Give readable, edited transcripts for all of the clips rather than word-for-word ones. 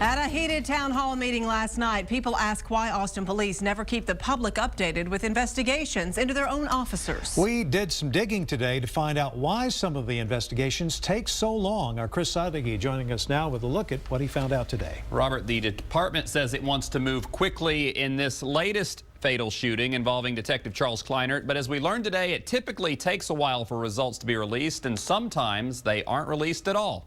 At a heated town hall meeting last night, people asked why Austin police never keep the public updated with investigations into their own officers. We did some digging today to find out why some of the investigations take so long. Our Chris Sadeghi joining us now with a look at what he found out today. Robert, the department says it wants to move quickly in this latest fatal shooting involving Detective Charles Kleinert. But as we learned today, it typically takes a while for results to be released, and sometimes they aren't released at all.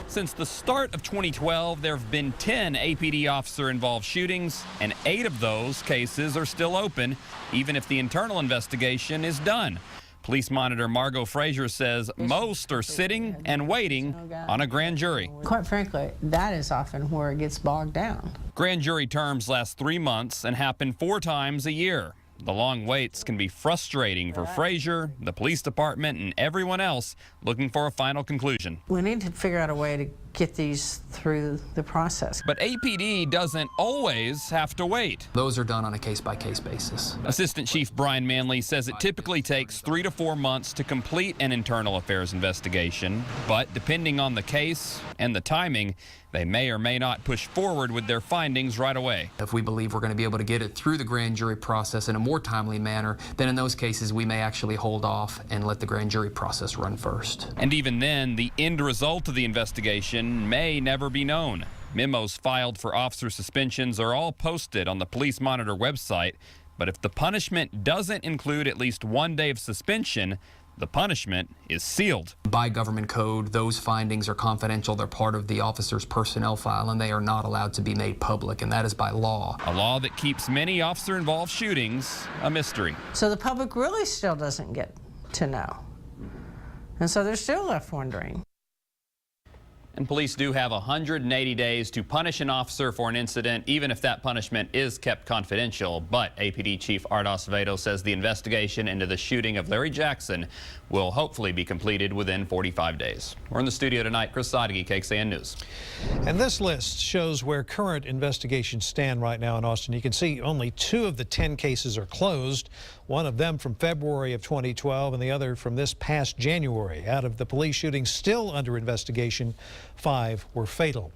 Since the start of 2012, there have been 10 APD officer-involved shootings, and 8 of those cases are still open, even if the internal investigation is done. Police Monitor Margot Frazier says most are sitting and waiting on a grand jury. Quite frankly, that is often where it gets bogged down. Grand jury terms last 3 months and happen 4 times a year. The long waits can be frustrating for Frazier, the police department, and everyone else looking for a final conclusion. We need to figure out a way to get these through the process. But APD doesn't always have to wait. Those are done on a case-by-case basis. Assistant Chief Brian Manley says it typically takes 3 to 4 months to complete an internal affairs investigation, but depending on the case and the timing, they may or may not push forward with their findings right away. If we believe we're going to be able to get it through the grand jury process in a more timely manner, then in those cases we may actually hold off and let the grand jury process run first. And even then, the end result of the investigation may never be known. Memos filed for officer suspensions are all posted on the Police Monitor website, but if the punishment doesn't include at least 1 day of suspension, the punishment is sealed. By government code, those findings are confidential. They're part of the officer's personnel file, and they are not allowed to be made public, and that is by law. A law that keeps many officer-involved shootings a mystery. So the public really still doesn't get to know. And so they're still left wondering. And police do have 180 days to punish an officer for an incident, even if that punishment is kept confidential. But APD Chief Art Acevedo says the investigation into the shooting of Larry Jackson will hopefully be completed within 45 days. We're in the studio tonight. Chris Sadeghi, KXAN News. And this list shows where current investigations stand right now in Austin. You can see only 2 of the 10 cases are closed, one of them from February of 2012 and the other from this past January. Out of the police shootings still under investigation, 5 were fatal.